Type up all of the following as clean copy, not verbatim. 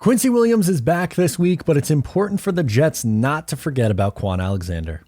Quincy WIlliams is back this week, but it's important for the Jets not to forget about Kwon Alexander.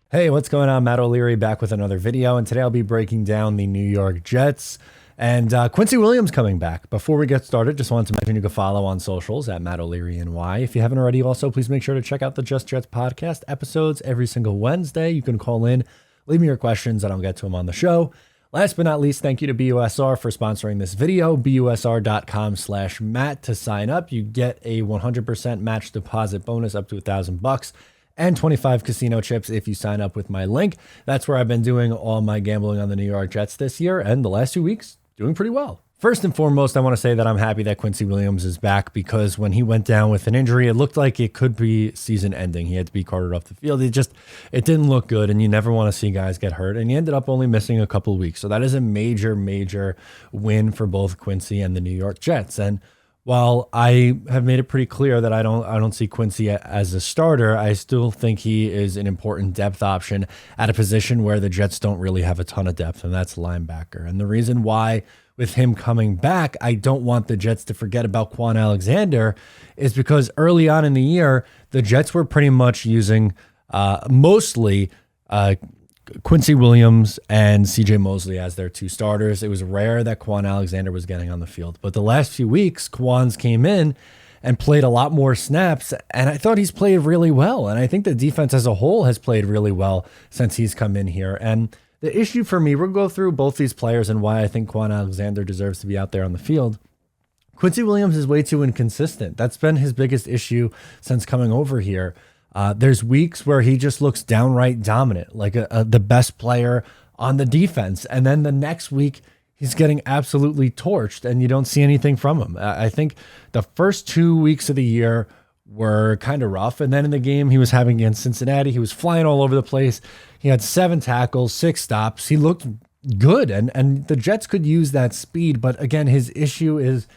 Hey, what's going on? Matt O'Leary back with another video, and today I'll be breaking down the New York Jets and Quincy WIlliams coming back. Before we get started, just wanted to mention you can follow on socials at Matt O'Leary NY. If you haven't already, also please make sure to check out the Just Jets podcast episodes every single Wednesday. You can call in, leave me your questions, and I'll get to them on the show. Last but not least, thank you to BUSR for sponsoring this video. BUSR.com/Matt to sign up. You get a 100% match deposit bonus up to $1,000 and 25 casino chips if you sign up with my link. That's where I've been doing all my gambling on the New York Jets this year, and the last 2 weeks, doing pretty well. First and foremost, I want to say that I'm happy that Quincy WIlliams is back, because when he went down with an injury, it looked like it could be season ending. He had to be carted off the field. It didn't look good, and you never want to see guys get hurt. And he ended up only missing a couple of weeks. So that is a major, major win for both Quincy and the New York Jets. And while I have made it pretty clear that I don't see Quincy as a starter, I still think he is an important depth option at a position where the Jets don't really have a ton of depth, and that's linebacker. And the reason why, with him coming back, I don't want the Jets to forget about Kwon Alexander is because early on in the year, the Jets were pretty much using mostly Quincy WIlliams and CJ Mosley as their two starters. It was rare that Kwon Alexander was getting on the field. But the last few weeks, Kwon's came in and played a lot more snaps, and I thought he's played really well. And I think the defense as a whole has played really well since he's come in here. And the issue for me, we'll go through both these players and why I think Kwon Alexander deserves to be out there on the field. Quincy WIlliams is way too inconsistent. That's been his biggest issue since coming over here. There's weeks where he just looks downright dominant, like the best player on the defense. And then the next week, he's getting absolutely torched and you don't see anything from him. I think the first 2 weeks of the year were kind of rough. And then in the game he was having against Cincinnati, he was flying all over the place. He had 7 tackles, 6 stops. He looked good. And the Jets could use that speed. But again, his issue is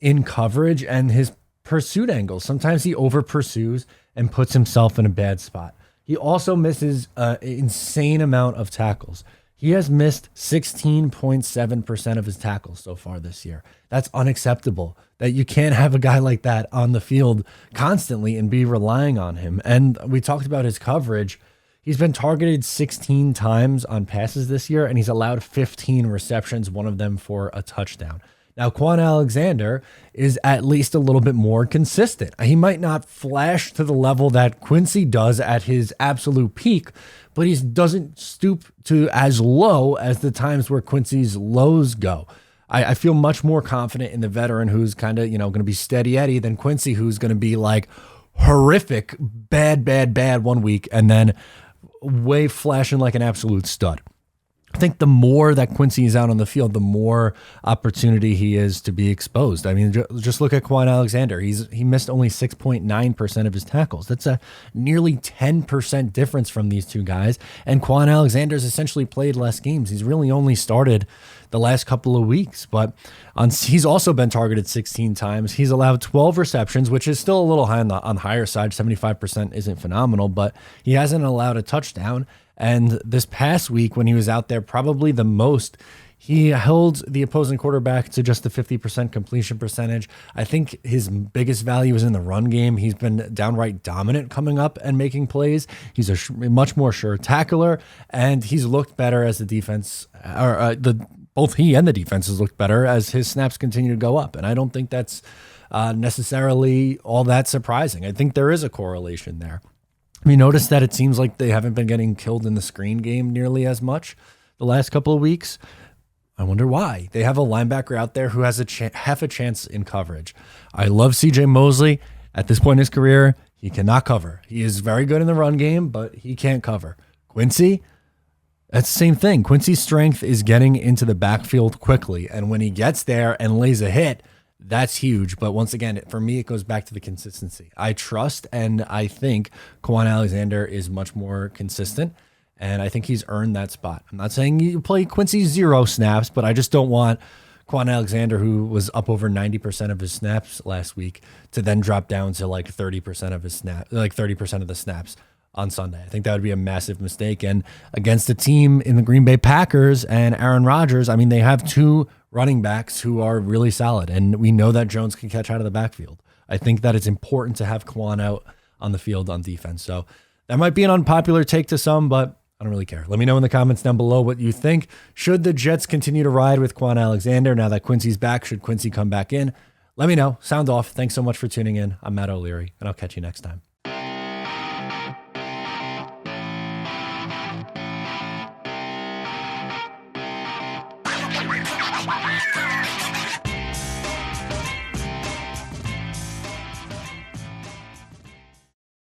in coverage and his pursuit angles. Sometimes he over pursues and puts himself in a bad spot. He also misses an insane amount of tackles. He has missed 16.7% of his tackles so far this year. That's unacceptable. That you can't have a guy like that on the field constantly and be relying on him. And we talked about his coverage. He's been targeted 16 times on passes this year, and he's allowed 15 receptions, one of them for a touchdown. Now, Kwon Alexander is at least a little bit more consistent. He might not flash to the level that Quincy does at his absolute peak, but he doesn't stoop to as low as the times where Quincy's lows go. I feel much more confident in the veteran who's kind of, going to be steady Eddie than Quincy, who's going to be like horrific, bad 1 week and then way flashing like an absolute stud. I think the more that Quincy is out on the field, the more opportunity he is to be exposed. I mean, just look at Kwon Alexander. He missed only 6.9% of his tackles. That's a nearly 10% difference from these two guys. And Kwon Alexander's essentially played less games. He's really only started the last couple of weeks, but he's also been targeted 16 times. He's allowed 12 receptions, which is still a little high on the higher side. 75% isn't phenomenal, but he hasn't allowed a touchdown. And this past week, when he was out there probably the most, he held the opposing quarterback to just a 50% completion percentage. I think his biggest value is in the run game. He's been downright dominant coming up and making plays. He's a much more sure tackler, and he's looked better as the defense, both he and the defense has looked better as his snaps continue to go up. And I don't think that's necessarily all that surprising. I think there is a correlation there. You notice that it seems like they haven't been getting killed in the screen game nearly as much the last couple of weeks. I wonder why. They have a linebacker out there who has half a chance in coverage. I love CJ Mosley. At this point in his career, he cannot cover. He is very good in the run game, but he can't cover. Quincy, that's the same thing. Quincy's strength is getting into the backfield quickly, and when he gets there and lays a hit, that's huge. But once again, for me, it goes back to the consistency. I trust and I think Kwon Alexander is much more consistent, and I think he's earned that spot. I'm not saying you play Quincy 0 snaps, but I just don't want Kwon Alexander, who was up over 90% of his snaps last week, to then drop down to like 30% of his snaps, like 30% of the snaps. on Sunday. I think that would be a massive mistake. And against a team in the Green Bay Packers and Aaron Rodgers, I mean, they have two running backs who are really solid, and we know that Jones can catch out of the backfield. I think that it's important to have Kwon out on the field on defense. So that might be an unpopular take to some, but I don't really care. Let me know in the comments down below what you think. Should the Jets continue to ride with Kwon Alexander now that Quincy's back? Should Quincy come back in? Let me know. Sound off. Thanks so much for tuning in. I'm Matt O'Leary, and I'll catch you next time. Wow.